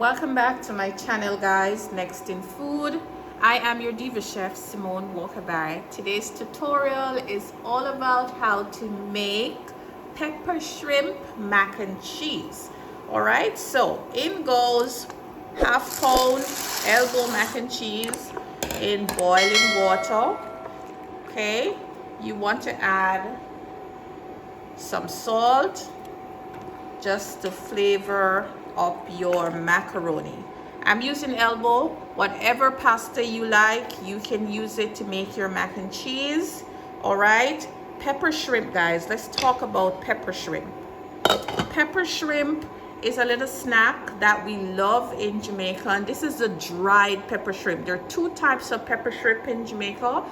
Welcome back to my channel, guys. Nextinfood. I am your diva chef, Simone Walker-Barry. Today's tutorial is all about how to make pepper shrimp mac and cheese. Alright, so in goes half-pound elbow mac and cheese in boiling water. Okay, you want to add some salt just to flavor up your macaroni. I'm using elbow. Whatever pasta you like, you can use it to make your mac and cheese. All right, pepper shrimp, guys. Let's talk about pepper shrimp. Pepper shrimp is a little snack that we love in Jamaica, and this is the dried pepper shrimp. There are two types of pepper shrimp in Jamaica.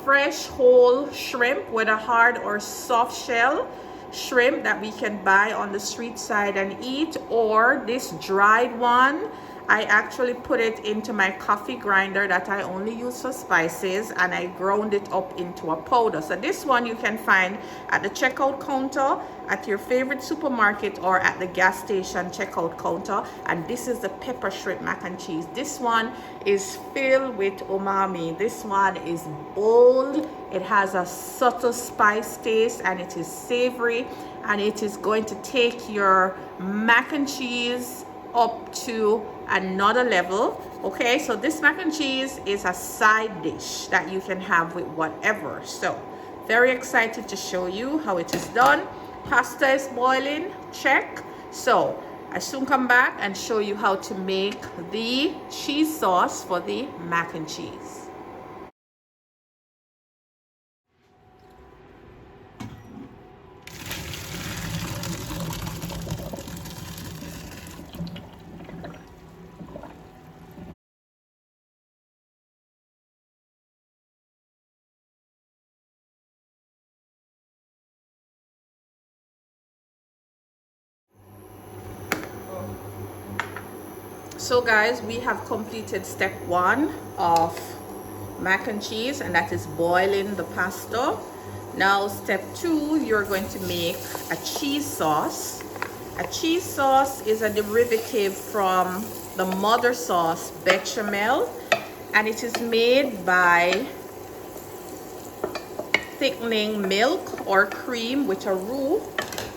Fresh whole shrimp with a hard or soft shell shrimp that we can buy on the street side and eat, or this dried one. I actually put it into my coffee grinder that I only use for spices, and I ground it up into a powder. So this one you can find at the checkout counter at your favorite supermarket or at the gas station checkout counter. And this is the pepper shrimp mac and cheese. This one is filled with umami. This one is bold. It has a subtle spice taste, and it is savory, and it is going to take your mac and cheese up to another level. Okay, so this mac and cheese is a side dish that you can have with whatever. So very excited to show you how it is done. Pasta is boiling, check. So I soon come back and show you how to make the cheese sauce for the mac and cheese. So guys, we have completed step one of mac and cheese, and that is boiling the pasta. Now step two, you're going to make a cheese sauce. A cheese sauce is a derivative from the mother sauce bechamel, and it is made by thickening milk or cream with a roux.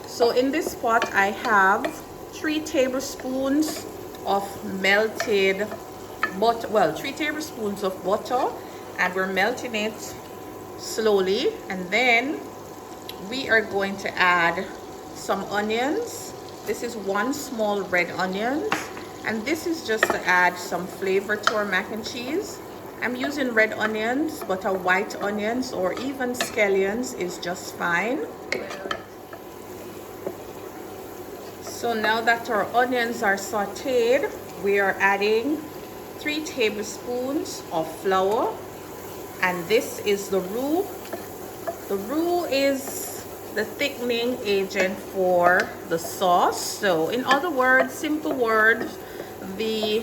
So in this pot I have 3 tablespoons of melted butter, 3 tablespoons of butter, and we're melting it slowly. And then we are going to add some onions. This is 1 small red onion, and this is just to add some flavor to our mac and cheese. I'm using red onions, but a white onions or even scallions is just fine. So now that our onions are sauteed, we are adding 3 tablespoons of flour, and this is the roux. The roux is the thickening agent for the sauce. So in other words, simple words, the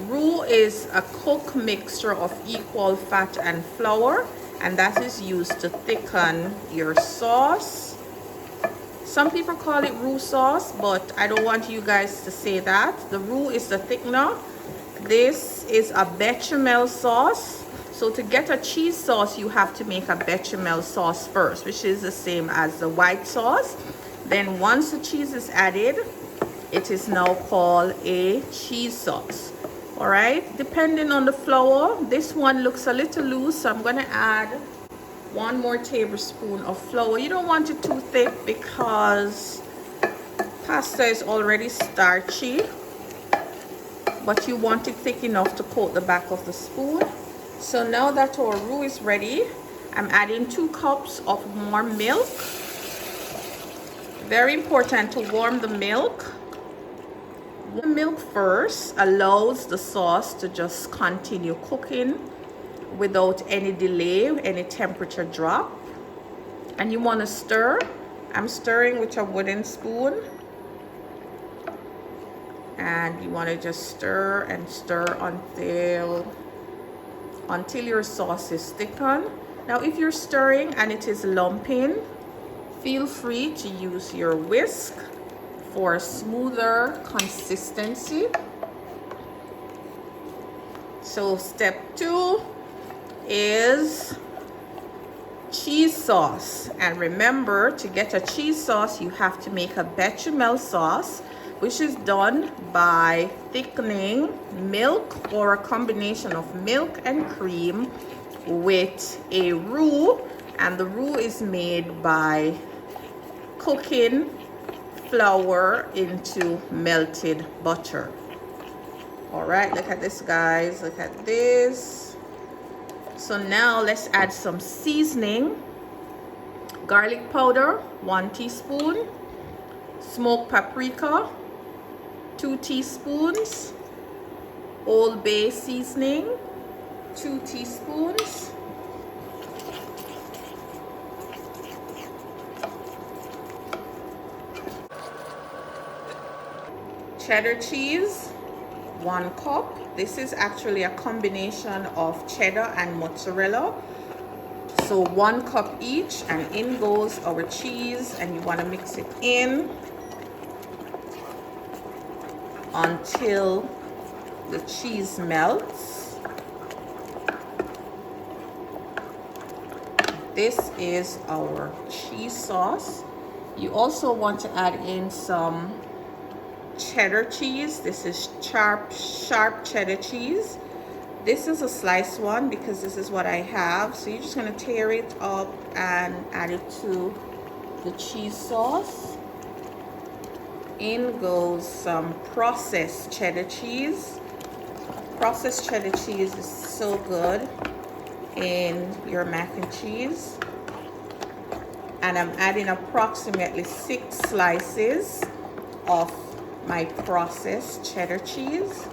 roux is a cooked mixture of equal fat and flour, and that is used to thicken your sauce. Some people call it roux sauce, but I don't want you guys to say that. The roux is the thickener. This is a bechamel sauce. So to get a cheese sauce, you have to make a bechamel sauce first, which is the same as the white sauce. Then once the cheese is added, it is now called a cheese sauce. All right, depending on the flour, this one looks a little loose, so I'm going to add 1 more tablespoon of flour. You don't want it too thick because pasta is already starchy, but you want it thick enough to coat the back of the spoon. So now that our roux is ready, I'm adding 2 cups of warm milk. Very important to warm the milk. The milk first allows the sauce to just continue cooking without any delay, any temperature drop. And you want to stir. I'm stirring with a wooden spoon, and you want to just stir and stir until your sauce is thickened. Now if you're stirring and it is lumping, feel free to use your whisk. for a smoother consistency. So step 2 is cheese sauce. And remember, to get a cheese sauce, you have to make a bechamel sauce, which is done by thickening milk or a combination of milk and cream with a roux. And the roux is made by cooking flour into melted butter. All right, look at this, guys. Look at this. So now let's add some seasoning. Garlic powder, 1 teaspoon. Smoked paprika, 2 teaspoons. Old Bay seasoning, 2 teaspoons. Cheddar cheese, 1 cup. This is actually a combination of cheddar and mozzarella. So 1 cup each, and in goes our cheese, and you want to mix it in until the cheese melts. This is our cheese sauce. You also want to add in some cheddar cheese. This is sharp cheddar cheese. This is a sliced one because this is what I have. So you're just going to tear it up and add it to the cheese sauce. In goes some processed cheddar cheese. Processed cheddar cheese is so good in your mac and cheese. And I'm adding approximately 6 slices of my processed cheddar cheese.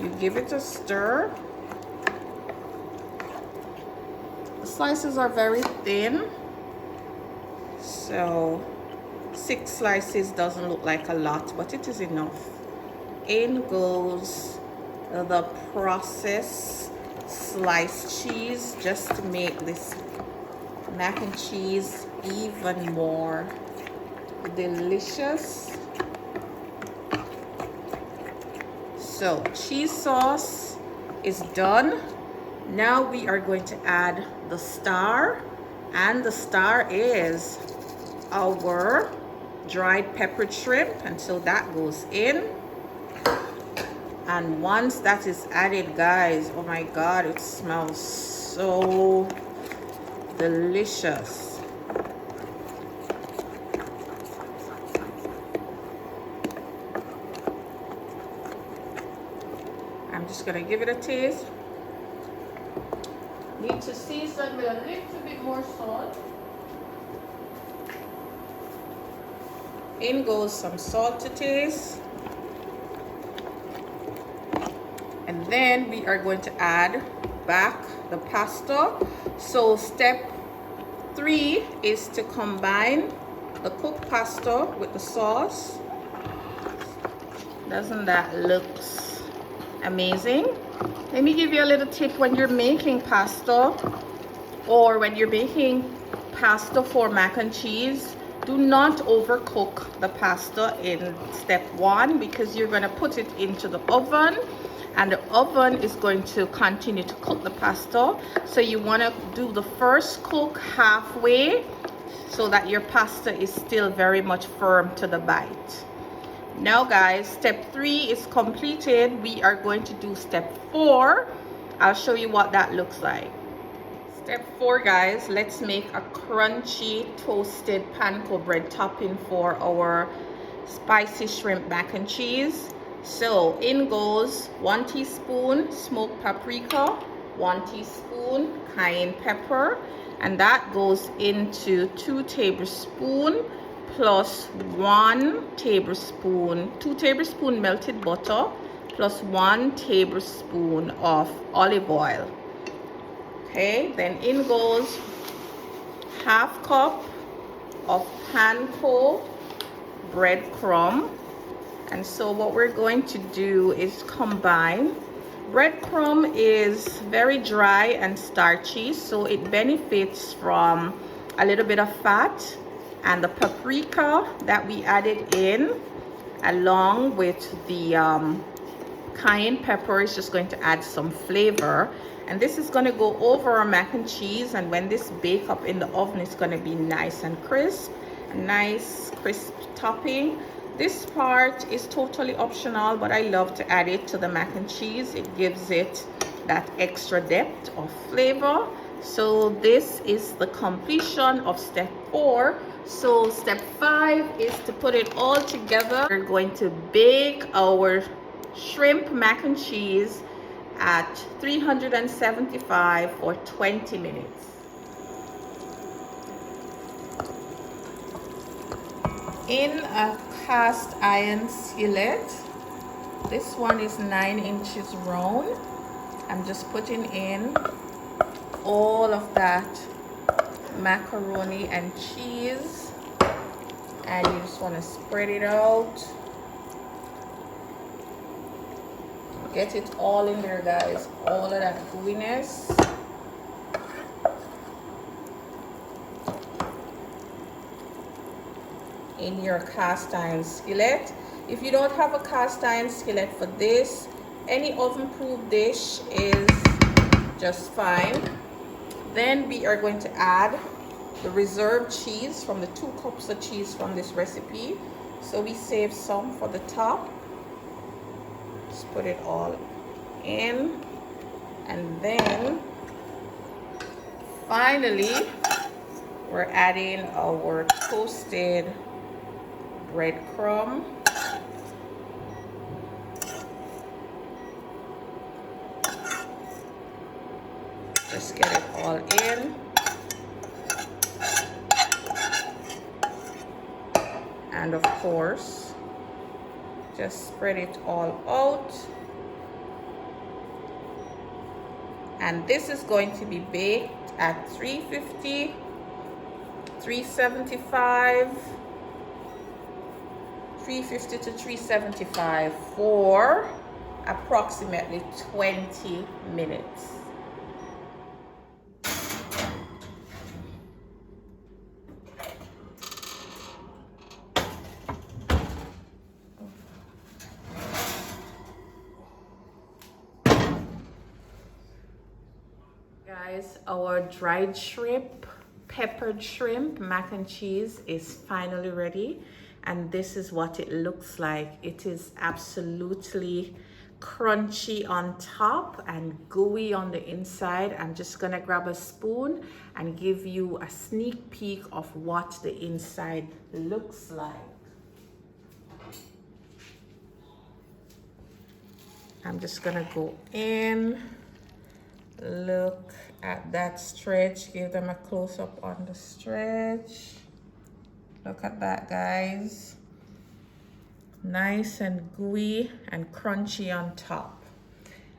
You give it a stir. The slices are very thin, so 6 slices doesn't look like a lot, but it is enough. In goes the processed sliced cheese, just to make this mac and cheese even more delicious. So cheese sauce is done. Now we are going to add the star, and the star is our dried peppered shrimp, and so that goes in. And once that is added, guys, oh my god, it smells so delicious. I'm just gonna give it a taste. Need to season with a little bit more salt. In goes some salt to taste. And then we are going to add back the pasta. So step 3 is to combine the cooked pasta with the sauce. Doesn't that look amazing? Let me give you a little tip. When you're making pasta, or when you're making pasta for mac and cheese, do not overcook the pasta in step 1, because you're going to put it into the oven, and the oven is going to continue to cook the pasta. So you want to do the first cook halfway so that your pasta is still very much firm to the bite. Now guys, step 3 is completed. We are going to do step 4. I'll show you what that looks like. Step 4, guys, let's make a crunchy toasted panko bread topping for our spicy shrimp mac and cheese. So in goes 1 teaspoon smoked paprika, 1 teaspoon cayenne pepper, and that goes into 2 tablespoons plus 2 tablespoon melted butter plus 1 tablespoon of olive oil. Okay, then in goes ½ cup of panko breadcrumb. And so what we're going to do is combine. Breadcrumb is very dry and starchy, so it benefits from a little bit of fat, and the paprika that we added in along with the cayenne pepper is just going to add some flavor. And this is going to go over our mac and cheese, and when this bake up in the oven, it's going to be nice and crisp, a nice crisp topping. This part is totally optional, but I love to add it to the mac and cheese. It gives it that extra depth of flavor. So this is the completion of step 4. So step 5 is to put it all together. We're going to bake our shrimp mac and cheese at 375 for 20 minutes. In a cast iron skillet, this one is 9 inches round. I'm just putting in all of that macaroni and cheese, and you just want to spread it out. Get it all in there, guys, all of that gooiness. In your cast iron skillet. If you don't have a cast iron skillet for this, any oven proof dish is just fine. Then we are going to add the reserved cheese from the 2 cups of cheese from this recipe. So we save some for the top. Just put it all in, and then finally we're adding our toasted breadcrumb. Just get it all in, and of course just spread it all out. And this is going to be baked at 350, 375, 350 to 375 for approximately 20 minutes. Guys, our dried shrimp, peppered shrimp mac and cheese is finally ready, and this is what it looks like. It is absolutely crunchy on top and gooey on the inside. I'm just gonna grab a spoon and give you a sneak peek of what the inside looks like. I'm just gonna go in. Look at that stretch. Give them a close-up on the stretch. Look at that, guys. Nice and gooey and crunchy on top.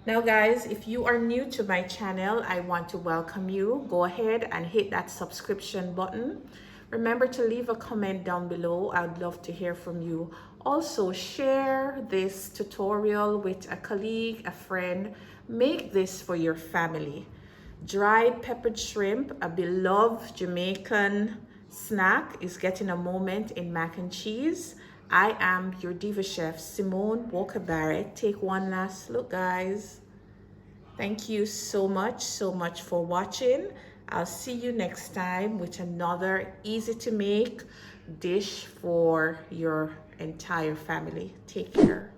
Now guys, if you are new to my channel, I want to welcome you. Go ahead and hit that subscription button. Remember to leave a comment down below. I'd love to hear from you. Also, share this tutorial with a colleague, a friend. Make this for your family. Dried peppered shrimp, a beloved Jamaican snack, is getting a moment in mac and cheese. I am your diva chef, Simone Walker Barrett. Take one last look, guys. Thank you so much for watching. I'll see you next time with another easy to make dish for your entire family. Take care.